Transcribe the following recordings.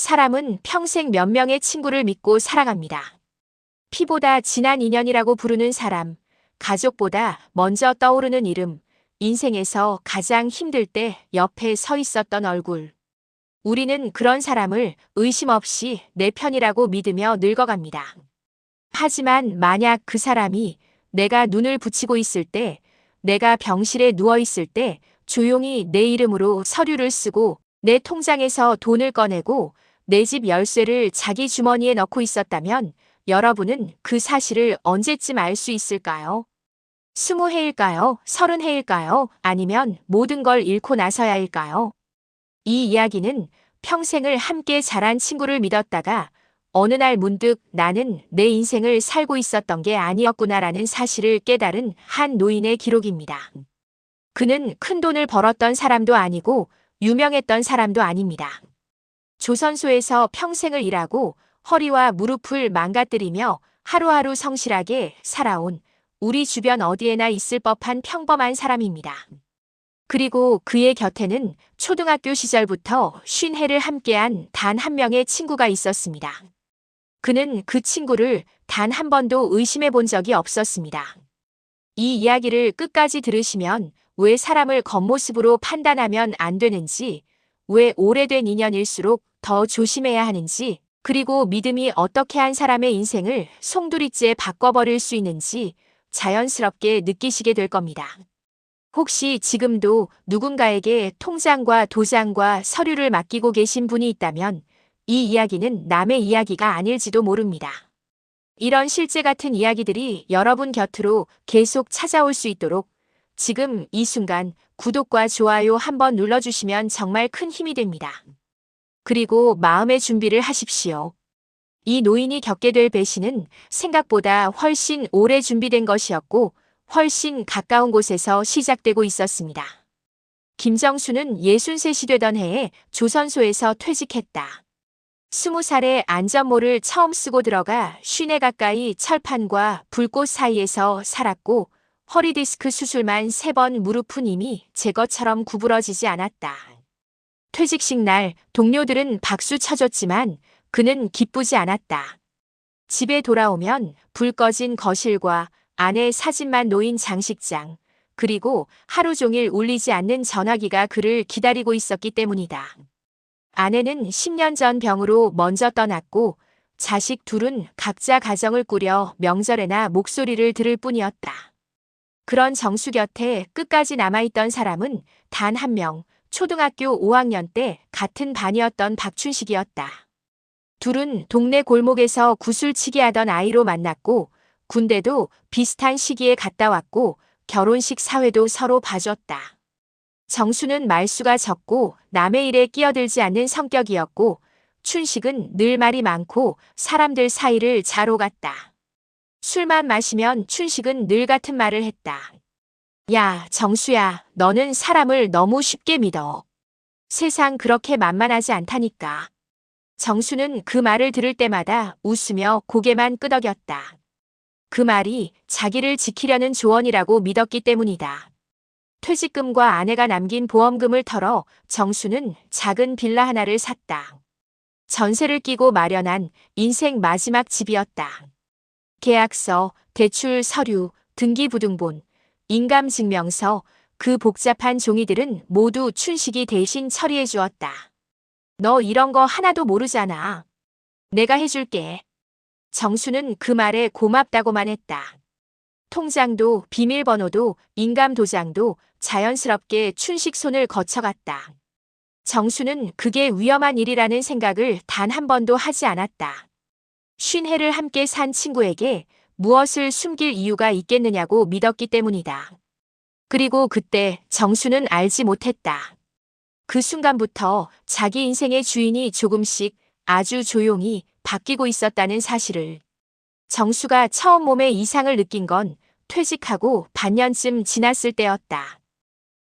사람은 평생 몇 명의 친구를 믿고 살아갑니다. 피보다 진한 인연이라고 부르는 사람, 가족보다 먼저 떠오르는 이름, 인생에서 가장 힘들 때 옆에 서 있었던 얼굴. 우리는 그런 사람을 의심 없이 내 편이라고 믿으며 늙어갑니다. 하지만 만약 그 사람이 내가 눈을 붙이고 있을 때, 내가 병실에 누워 있을 때 조용히 내 이름으로 서류를 쓰고 내 통장에서 돈을 꺼내고 내 집 열쇠를 자기 주머니에 넣고 있었다면 여러분은 그 사실을 언제쯤 알 수 있을까요? 20해일까요? 30해일까요? 아니면 모든 걸 잃고 나서야일까요? 이 이야기는 평생을 함께 자란 친구를 믿었다가 어느 날 문득 나는 내 인생을 살고 있었던 게 아니었구나라는 사실을 깨달은 한 노인의 기록입니다. 그는 큰 돈을 벌었던 사람도 아니고 유명했던 사람도 아닙니다. 조선소에서 평생을 일하고 허리와 무릎을 망가뜨리며 하루하루 성실하게 살아온 우리 주변 어디에나 있을 법한 평범한 사람입니다. 그리고 그의 곁에는 초등학교 시절부터 50해를 함께한 단 한 명의 친구가 있었습니다. 그는 그 친구를 단 한 번도 의심해 본 적이 없었습니다. 이 이야기를 끝까지 들으시면 왜 사람을 겉모습으로 판단하면 안 되는지, 왜 오래된 인연일수록 더 조심해야 하는지, 그리고 믿음이 어떻게 한 사람의 인생을 송두리째 바꿔버릴 수 있는지 자연스럽게 느끼시게 될 겁니다. 혹시 지금도 누군가에게 통장과 도장과 서류를 맡기고 계신 분이 있다면 이 이야기는 남의 이야기가 아닐지도 모릅니다. 이런 실제 같은 이야기들이 여러분 곁으로 계속 찾아올 수 있도록 지금 이 순간 구독과 좋아요 한번 눌러주시면 정말 큰 힘이 됩니다. 그리고 마음의 준비를 하십시오. 이 노인이 겪게 될 배신은 생각보다 훨씬 오래 준비된 것이었고 훨씬 가까운 곳에서 시작되고 있었습니다. 김정수는 63이 되던 해에 조선소에서 퇴직했다. 20살에 안전모를 처음 쓰고 들어가 50에 가까이 철판과 불꽃 사이에서 살았고 허리디스크 수술만 3번 무릎은 이미 제 것처럼 구부러지지 않았다. 퇴직식 날 동료들은 박수 쳐줬지만 그는 기쁘지 않았다. 집에 돌아오면 불 꺼진 거실과 아내 사진만 놓인 장식장, 그리고 하루 종일 울리지 않는 전화기가 그를 기다리고 있었기 때문이다. 아내는 10년 전 병으로 먼저 떠났고 자식 둘은 각자 가정을 꾸려 명절에나 목소리를 들을 뿐이었다. 그런 정수 곁에 끝까지 남아있던 사람은 단 한 명, 초등학교 5학년 때 같은 반이었던 박춘식이었다. 둘은 동네 골목에서 구슬치기 하던 아이로 만났고 군대도 비슷한 시기에 갔다 왔고 결혼식 사회도 서로 봐줬다. 정수는 말수가 적고 남의 일에 끼어들지 않는 성격이었고 춘식은 늘 말이 많고 사람들 사이를 잘 오갔다. 술만 마시면 춘식은 늘 같은 말을 했다. 야, 정수야, 너는 사람을 너무 쉽게 믿어. 세상 그렇게 만만하지 않다니까. 정수는 그 말을 들을 때마다 웃으며 고개만 끄덕였다. 그 말이 자기를 지키려는 조언이라고 믿었기 때문이다. 퇴직금과 아내가 남긴 보험금을 털어 정수는 작은 빌라 하나를 샀다. 전세를 끼고 마련한 인생 마지막 집이었다. 계약서, 대출 서류, 등기부등본, 인감증명서, 그 복잡한 종이들은 모두 춘식이 대신 처리해 주었다. 너 이런 거 하나도 모르잖아. 내가 해줄게. 정수는 그 말에 고맙다고만 했다. 통장도 비밀번호도 인감도장도 자연스럽게 춘식 손을 거쳐갔다. 정수는 그게 위험한 일이라는 생각을 단 한 번도 하지 않았다. 50해를 함께 산 친구에게 무엇을 숨길 이유가 있겠느냐고 믿었기 때문이다. 그리고 그때 정수는 알지 못했다. 그 순간부터 자기 인생의 주인이 조금씩 아주 조용히 바뀌고 있었다는 사실을. 정수가 처음 몸에 이상을 느낀 건 퇴직하고 반년쯤 지났을 때였다.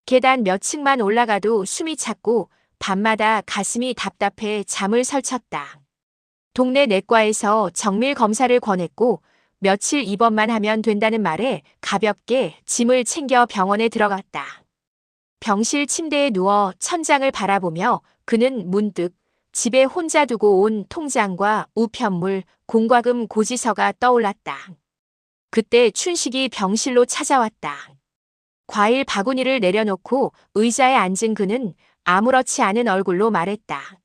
계단 몇 층만 올라가도 숨이 찼고 밤마다 가슴이 답답해 잠을 설쳤다. 동네 내과에서 정밀 검사를 권했고 며칠 입원만 하면 된다는 말에 가볍게 짐을 챙겨 병원에 들어갔다. 병실 침대에 누워 천장을 바라보며 그는 문득 집에 혼자 두고 온 통장과 우편물, 공과금 고지서가 떠올랐다. 그때 춘식이 병실로 찾아왔다. 과일 바구니를 내려놓고 의자에 앉은 그는 아무렇지 않은 얼굴로 말했다.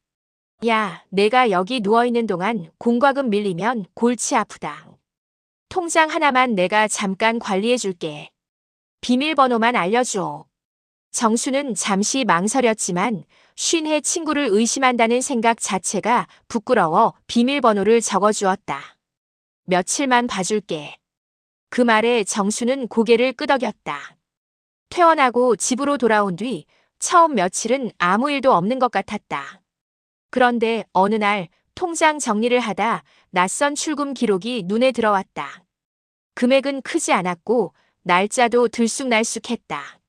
야, 내가 여기 누워있는 동안 공과금 밀리면 골치 아프다. 통장 하나만 내가 잠깐 관리해줄게. 비밀번호만 알려줘. 정수는 잠시 망설였지만 쉰해 친구를 의심한다는 생각 자체가 부끄러워 비밀번호를 적어주었다. 며칠만 봐줄게. 그 말에 정수는 고개를 끄덕였다. 퇴원하고 집으로 돌아온 뒤 처음 며칠은 아무 일도 없는 것 같았다. 그런데 어느 날 통장 정리를 하다 낯선 출금 기록이 눈에 들어왔다. 금액은 크지 않았고 날짜도 들쑥날쑥했다.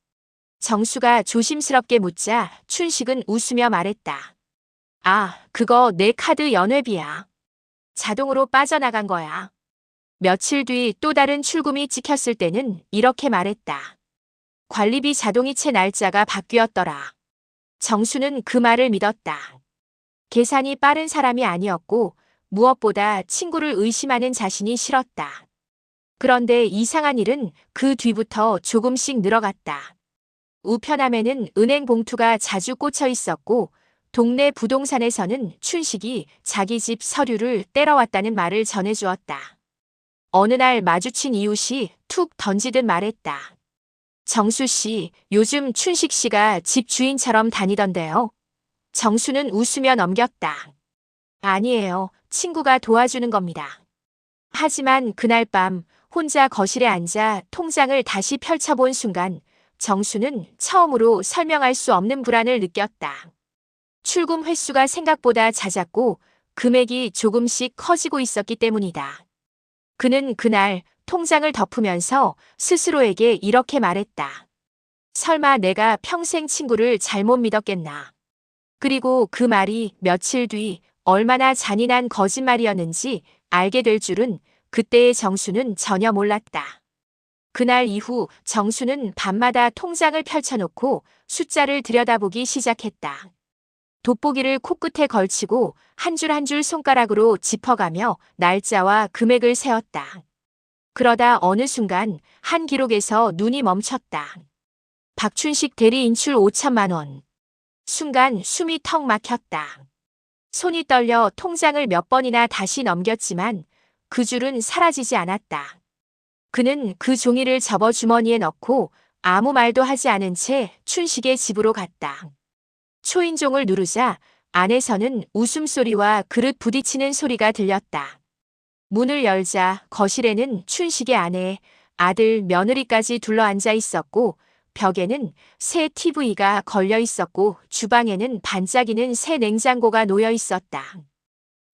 정수가 조심스럽게 묻자 춘식은 웃으며 말했다. 아, 그거 내 카드 연회비야. 자동으로 빠져나간 거야. 며칠 뒤 또 다른 출금이 찍혔을 때는 이렇게 말했다. 관리비 자동이체 날짜가 바뀌었더라. 정수는 그 말을 믿었다. 계산이 빠른 사람이 아니었고 무엇보다 친구를 의심하는 자신이 싫었다. 그런데 이상한 일은 그 뒤부터 조금씩 늘어갔다. 우편함에는 은행 봉투가 자주 꽂혀 있었고 동네 부동산에서는 춘식이 자기 집 서류를 때려왔다는 말을 전해주었다. 어느 날 마주친 이웃이 툭 던지듯 말했다. 정수 씨, 요즘 춘식 씨가 집 주인처럼 다니던데요. 정수는 웃으며 넘겼다. 아니에요. 친구가 도와주는 겁니다. 하지만 그날 밤 혼자 거실에 앉아 통장을 다시 펼쳐본 순간 정수는 처음으로 설명할 수 없는 불안을 느꼈다. 출금 횟수가 생각보다 잦았고 금액이 조금씩 커지고 있었기 때문이다. 그는 그날 통장을 덮으면서 스스로에게 이렇게 말했다. 설마 내가 평생 친구를 잘못 믿었겠나. 그리고 그 말이 며칠 뒤 얼마나 잔인한 거짓말이었는지 알게 될 줄은 그때의 정수는 전혀 몰랐다. 그날 이후 정수는 밤마다 통장을 펼쳐놓고 숫자를 들여다보기 시작했다. 돋보기를 코끝에 걸치고 한 줄 한 줄 손가락으로 짚어가며 날짜와 금액을 세었다. 그러다 어느 순간 한 기록에서 눈이 멈췄다. 박춘식 대리 인출 5천만 원. 순간 숨이 턱 막혔다. 손이 떨려 통장을 몇 번이나 다시 넘겼지만 그 줄은 사라지지 않았다. 그는 그 종이를 접어 주머니에 넣고 아무 말도 하지 않은 채 춘식의 집으로 갔다. 초인종을 누르자 안에서는 웃음소리와 그릇 부딪히는 소리가 들렸다. 문을 열자 거실에는 춘식의 아내, 아들, 며느리까지 둘러앉아 있었고 벽에는 새 TV가 걸려 있었고 주방에는 반짝이는 새 냉장고가 놓여 있었다.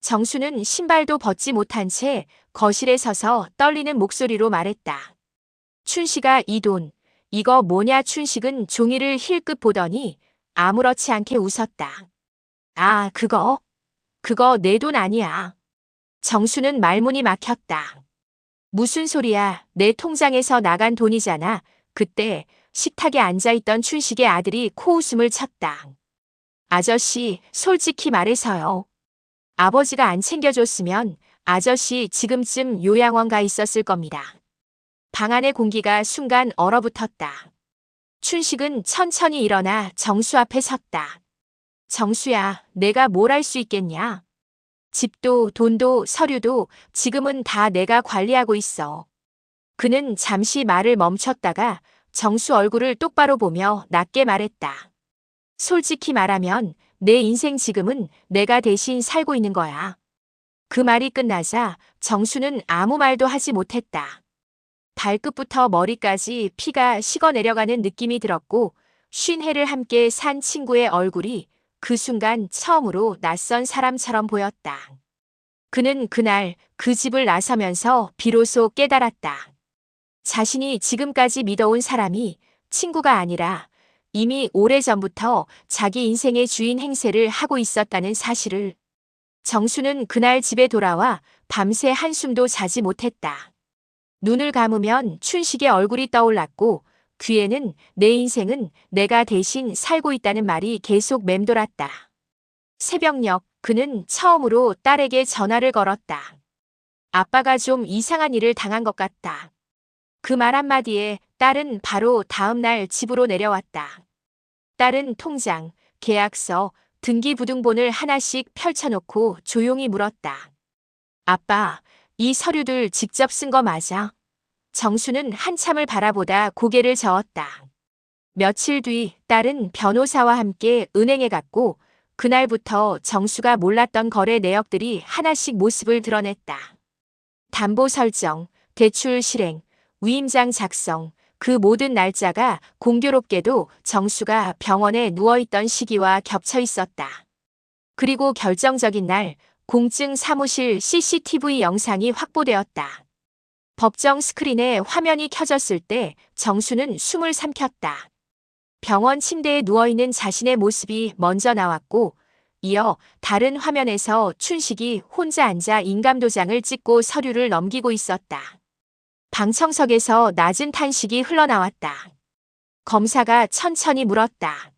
정수는 신발도 벗지 못한 채 거실에 서서 떨리는 목소리로 말했다. 춘식아, 이 돈, 이거 뭐냐? 춘식은 종이를 힐끗 보더니 아무렇지 않게 웃었다. 아, 그거 내 돈 아니야. 정수는 말문이 막혔다. 무슨 소리야? 내 통장에서 나간 돈이잖아. 그때 식탁에 앉아있던 춘식의 아들이 코웃음을 쳤다. 아저씨, 솔직히 말해서요. 아버지가 안 챙겨줬으면 아저씨 지금쯤 요양원 가 있었을 겁니다. 방 안의 공기가 순간 얼어붙었다. 춘식은 천천히 일어나 정수 앞에 섰다. 정수야, 내가 뭘 할 수 있겠냐? 집도 돈도 서류도 지금은 다 내가 관리하고 있어. 그는 잠시 말을 멈췄다가 정수 얼굴을 똑바로 보며 낮게 말했다. 솔직히 말하면 내 인생 지금은 내가 대신 살고 있는 거야. 그 말이 끝나자 정수는 아무 말도 하지 못했다. 발끝부터 머리까지 피가 식어 내려가는 느낌이 들었고 50해를 함께 산 친구의 얼굴이 그 순간 처음으로 낯선 사람처럼 보였다. 그는 그날 그 집을 나서면서 비로소 깨달았다. 자신이 지금까지 믿어온 사람이 친구가 아니라 이미 오래전부터 자기 인생의 주인 행세를 하고 있었다는 사실을. 정수는 그날 집에 돌아와 밤새 한숨도 자지 못했다. 눈을 감으면 춘식의 얼굴이 떠올랐고 귀에는 내 인생은 내가 대신 살고 있다는 말이 계속 맴돌았다. 새벽녘 그는 처음으로 딸에게 전화를 걸었다. 아빠가 좀 이상한 일을 당한 것 같다. 그 말 한마디에 딸은 바로 다음 날 집으로 내려왔다. 딸은 통장, 계약서, 등기부등본을 하나씩 펼쳐놓고 조용히 물었다. 아빠, 이 서류들 직접 쓴 거 맞아? 정수는 한참을 바라보다 고개를 저었다. 며칠 뒤 딸은 변호사와 함께 은행에 갔고 그날부터 정수가 몰랐던 거래 내역들이 하나씩 모습을 드러냈다. 담보 설정, 대출 실행, 위임장 작성, 그 모든 날짜가 공교롭게도 정수가 병원에 누워있던 시기와 겹쳐 있었다. 그리고 결정적인 날, 공증 사무실 CCTV 영상이 확보되었다. 법정 스크린에 화면이 켜졌을 때 정수는 숨을 삼켰다. 병원 침대에 누워있는 자신의 모습이 먼저 나왔고, 이어 다른 화면에서 춘식이 혼자 앉아 인감도장을 찍고 서류를 넘기고 있었다. 방청석에서 낮은 탄식이 흘러나왔다. 검사가 천천히 물었다.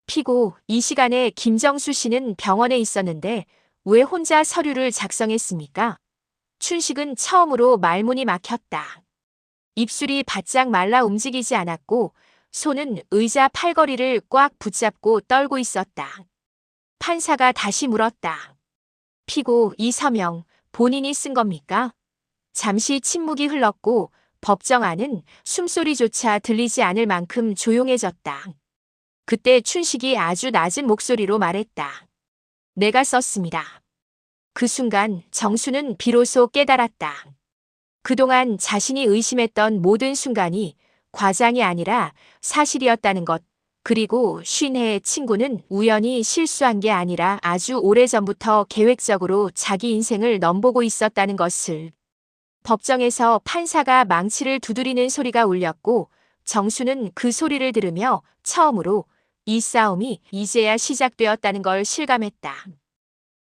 피고, 이 시간에 김정수 씨는 병원에 있었는데 왜 혼자 서류를 작성했습니까? 춘식은 처음으로 말문이 막혔다. 입술이 바짝 말라 움직이지 않았고 손은 의자 팔걸이를 꽉 붙잡고 떨고 있었다. 판사가 다시 물었다. 피고, 이 서명 본인이 쓴 겁니까? 잠시 침묵이 흘렀고 법정 안은 숨소리조차 들리지 않을 만큼 조용해졌다. 그때 춘식이 아주 낮은 목소리로 말했다. 내가 썼습니다. 그 순간 정수는 비로소 깨달았다. 그동안 자신이 의심했던 모든 순간이 과장이 아니라 사실이었다는 것, 그리고 쉰해의 친구는 우연히 실수한 게 아니라 아주 오래전부터 계획적으로 자기 인생을 넘보고 있었다는 것을. 법정에서 판사가 망치를 두드리는 소리가 울렸고 정수는 그 소리를 들으며 처음으로 이 싸움이 이제야 시작되었다는 걸 실감했다.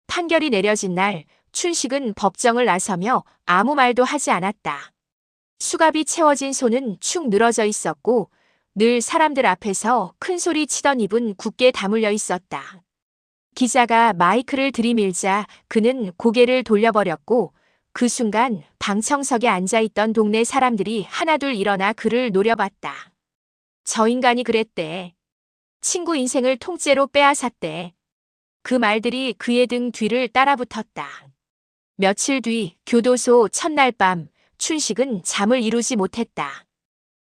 판결이 내려진 날 춘식은 법정을 나서며 아무 말도 하지 않았다. 수갑이 채워진 손은 축 늘어져 있었고 늘 사람들 앞에서 큰 소리 치던 입은 굳게 다물려 있었다. 기자가 마이크를 들이밀자 그는 고개를 돌려버렸고 그 순간 방청석에 앉아있던 동네 사람들이 하나둘 일어나 그를 노려봤다. 저 인간이 그랬대. 친구 인생을 통째로 빼앗았대. 그 말들이 그의 등 뒤를 따라붙었다. 며칠 뒤 교도소 첫날 밤 춘식은 잠을 이루지 못했다.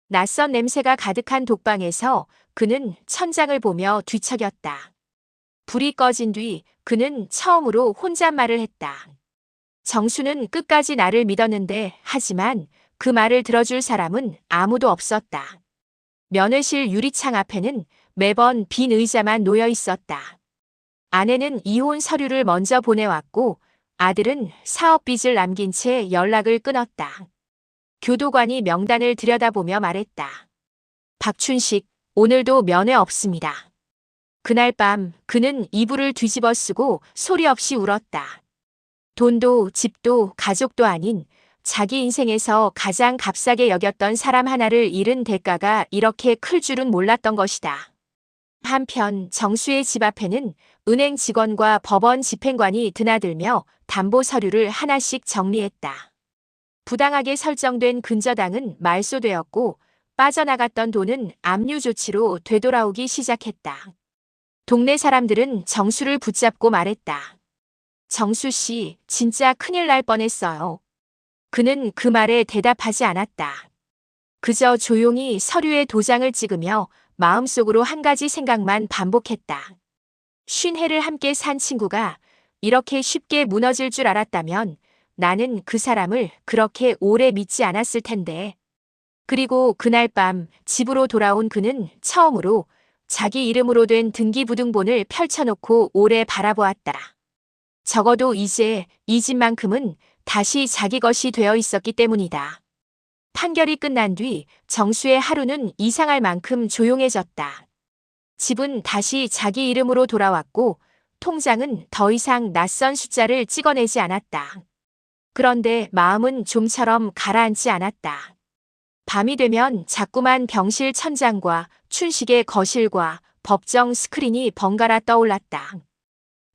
낯선 냄새가 가득한 독방에서 그는 천장을 보며 뒤척였다. 불이 꺼진 뒤 그는 처음으로 혼잣말을 했다. 정수는 끝까지 나를 믿었는데 하지만 그 말을 들어줄 사람은 아무도 없었다. 면회실 유리창 앞에는 매번 빈 의자만 놓여 있었다. 아내는 이혼 서류를 먼저 보내왔고 아들은 사업빚을 남긴 채 연락을 끊었다. 교도관이 명단을 들여다보며 말했다. 박춘식, 오늘도 면회 없습니다. 그날 밤 그는 이불을 뒤집어 쓰고 소리 없이 울었다. 돈도 집도 가족도 아닌 자기 인생에서 가장 값싸게 여겼던 사람 하나를 잃은 대가가 이렇게 클 줄은 몰랐던 것이다. 한편 정수의 집 앞에는 은행 직원과 법원 집행관이 드나들며 담보 서류를 하나씩 정리했다. 부당하게 설정된 근저당은 말소되었고 빠져나갔던 돈은 압류 조치로 되돌아오기 시작했다. 동네 사람들은 정수를 붙잡고 말했다. 정수 씨, 진짜 큰일 날 뻔했어요. 그는 그 말에 대답하지 않았다. 그저 조용히 서류에 도장을 찍으며 마음속으로 한 가지 생각만 반복했다. 50해를 함께 산 친구가 이렇게 쉽게 무너질 줄 알았다면 나는 그 사람을 그렇게 오래 믿지 않았을 텐데. 그리고 그날 밤 집으로 돌아온 그는 처음으로 자기 이름으로 된 등기부등본을 펼쳐놓고 오래 바라보았다. 적어도 이제 이 집만큼은 다시 자기 것이 되어 있었기 때문이다. 판결이 끝난 뒤 정수의 하루는 이상할 만큼 조용해졌다. 집은 다시 자기 이름으로 돌아왔고 통장은 더 이상 낯선 숫자를 찍어내지 않았다. 그런데 마음은 좀처럼 가라앉지 않았다. 밤이 되면 자꾸만 병실 천장과 춘식의 거실과 법정 스크린이 번갈아 떠올랐다.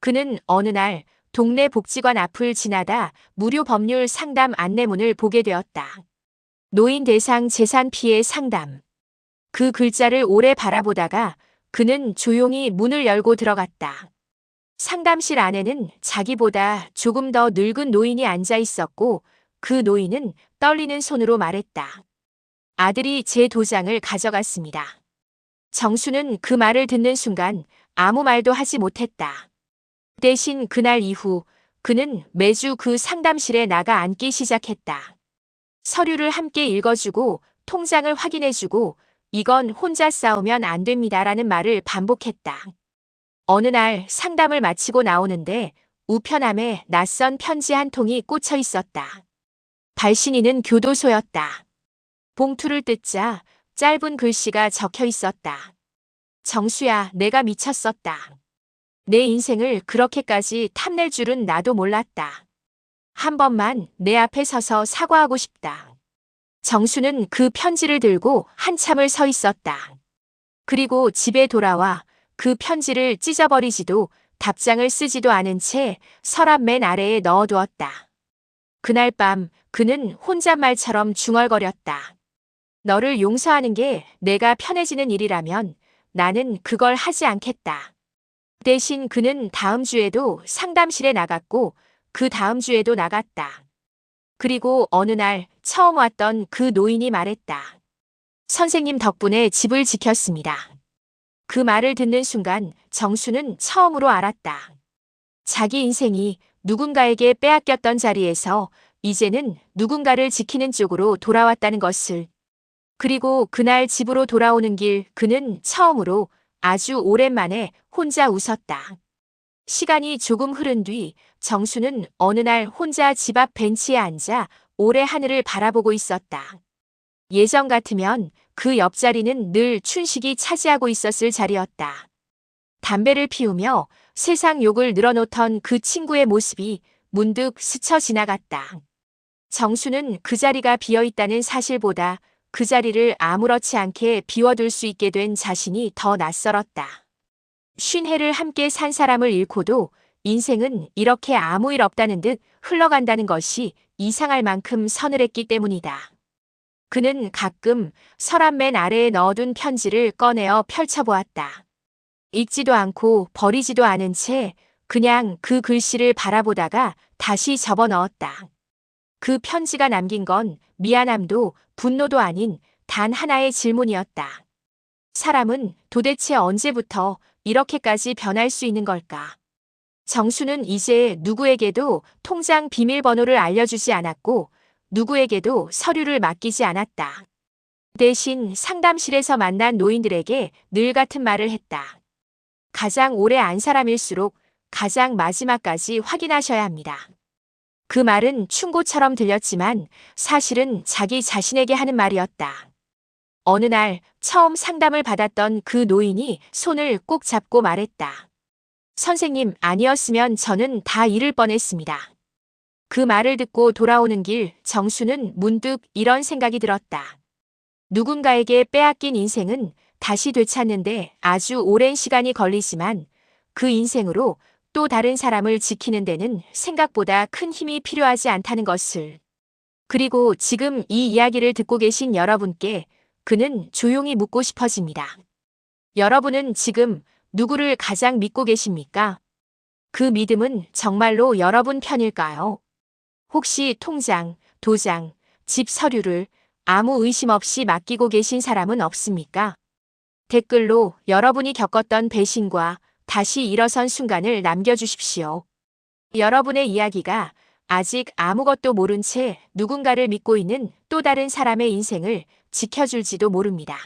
그는 어느 날 동네 복지관 앞을 지나다 무료 법률 상담 안내문을 보게 되었다. 노인 대상 재산 피해 상담. 그 글자를 오래 바라보다가 그는 조용히 문을 열고 들어갔다. 상담실 안에는 자기보다 조금 더 늙은 노인이 앉아 있었고 그 노인은 떨리는 손으로 말했다. 아들이 제 도장을 가져갔습니다. 정수는 그 말을 듣는 순간 아무 말도 하지 못했다. 대신 그날 이후 그는 매주 그 상담실에 나가 앉기 시작했다. 서류를 함께 읽어주고 통장을 확인해주고 이건 혼자 싸우면 안 됩니다라는 말을 반복했다. 어느 날 상담을 마치고 나오는데 우편함에 낯선 편지 한 통이 꽂혀 있었다. 발신인은 교도소였다. 봉투를 뜯자 짧은 글씨가 적혀 있었다. 정수야, 내가 미쳤었다. 내 인생을 그렇게까지 탐낼 줄은 나도 몰랐다. 한 번만 내 앞에 서서 사과하고 싶다. 정수는 그 편지를 들고 한참을 서 있었다. 그리고 집에 돌아와 그 편지를 찢어버리지도 답장을 쓰지도 않은 채 서랍 맨 아래에 넣어두었다. 그날 밤 그는 혼잣말처럼 중얼거렸다. 너를 용서하는 게 내가 편해지는 일이라면 나는 그걸 하지 않겠다. 대신 그는 다음 주에도 상담실에 나갔고 그 다음 주에도 나갔다. 그리고 어느 날 처음 왔던 그 노인이 말했다. 선생님 덕분에 집을 지켰습니다. 그 말을 듣는 순간 정수는 처음으로 알았다. 자기 인생이 누군가에게 빼앗겼던 자리에서 이제는 누군가를 지키는 쪽으로 돌아왔다는 것을. 그리고 그날 집으로 돌아오는 길 그는 처음으로 아주 오랜만에 혼자 웃었다. 시간이 조금 흐른 뒤 정수는 어느 날 혼자 집 앞 벤치에 앉아 올해 하늘을 바라보고 있었다. 예전 같으면 그 옆자리는 늘 춘식이 차지하고 있었을 자리였다. 담배를 피우며 세상 욕을 늘어놓던 그 친구의 모습이 문득 스쳐 지나갔다. 정수는 그 자리가 비어있다는 사실보다 그 자리를 아무렇지 않게 비워둘 수 있게 된 자신이 더 낯설었다. 50해를 함께 산 사람을 잃고도 인생은 이렇게 아무 일 없다는 듯 흘러간다는 것이 이상할 만큼 서늘했기 때문이다. 그는 가끔 서랍 맨 아래에 넣어둔 편지를 꺼내어 펼쳐보았다. 읽지도 않고 버리지도 않은 채 그냥 그 글씨를 바라보다가 다시 접어넣었다. 그 편지가 남긴 건 미안함도 분노도 아닌 단 하나의 질문이었다. 사람은 도대체 언제부터 이렇게까지 변할 수 있는 걸까? 정수는 이제 누구에게도 통장 비밀번호를 알려주지 않았고 누구에게도 서류를 맡기지 않았다. 대신 상담실에서 만난 노인들에게 늘 같은 말을 했다. 가장 오래 안 사람일수록 가장 마지막까지 확인하셔야 합니다. 그 말은 충고처럼 들렸지만 사실은 자기 자신에게 하는 말이었다. 어느 날 처음 상담을 받았던 그 노인이 손을 꼭 잡고 말했다. 선생님 아니었으면 저는 다 잃을 뻔했습니다. 그 말을 듣고 돌아오는 길 정수는 문득 이런 생각이 들었다. 누군가에게 빼앗긴 인생은 다시 되찾는데 아주 오랜 시간이 걸리지만 그 인생으로 또 다른 사람을 지키는 데는 생각보다 큰 힘이 필요하지 않다는 것을. 그리고 지금 이 이야기를 듣고 계신 여러분께 그는 조용히 묻고 싶어집니다. 여러분은 지금 누구를 가장 믿고 계십니까? 그 믿음은 정말로 여러분 편일까요? 혹시 통장, 도장, 집 서류를 아무 의심 없이 맡기고 계신 사람은 없습니까? 댓글로 여러분이 겪었던 배신과 다시 일어선 순간을 남겨주십시오. 여러분의 이야기가 아직 아무것도 모른 채 누군가를 믿고 있는 또 다른 사람의 인생을 지켜줄지도 모릅니다.